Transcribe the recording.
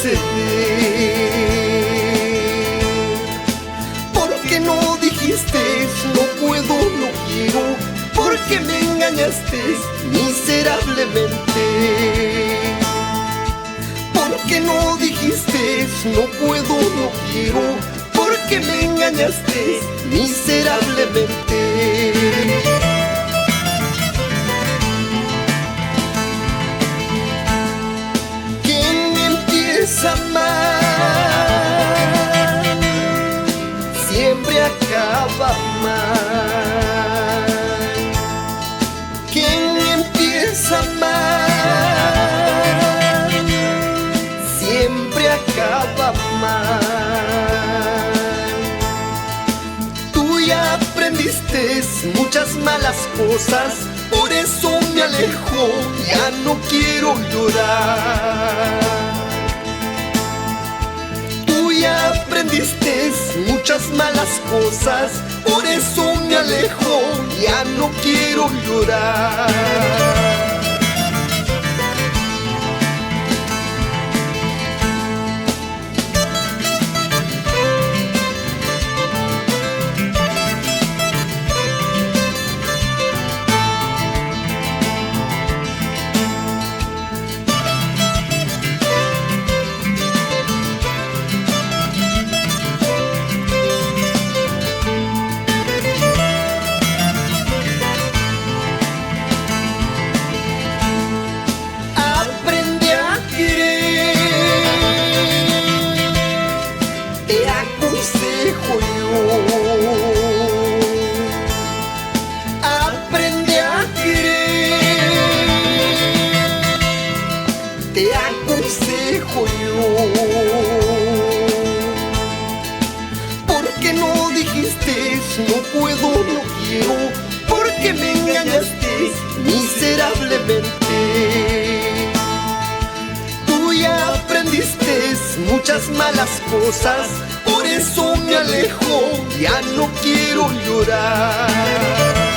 ceder. Porque no dijiste no puedo, no quiero, porque me engañaste miserablemente. Porque no dijiste no puedo, no quiero, porque me engañaste miserablemente. ¿Quién empieza mal siempre acaba mal? ¿Quién empieza mal siempre acaba mal? Tú ya aprendiste muchas malas cosas, por eso me alejo, ya no quiero llorar. Tú ya aprendiste muchas malas cosas, por eso me alejo, ya no quiero llorar. Te aconsejo yo, aprende a querer. Te aconsejo yo, porque no dijiste no puedo, no quiero, porque me engañaste miserablemente. Tú ya aprendiste muchas malas cosas, por eso me alejo, ya no quiero llorar.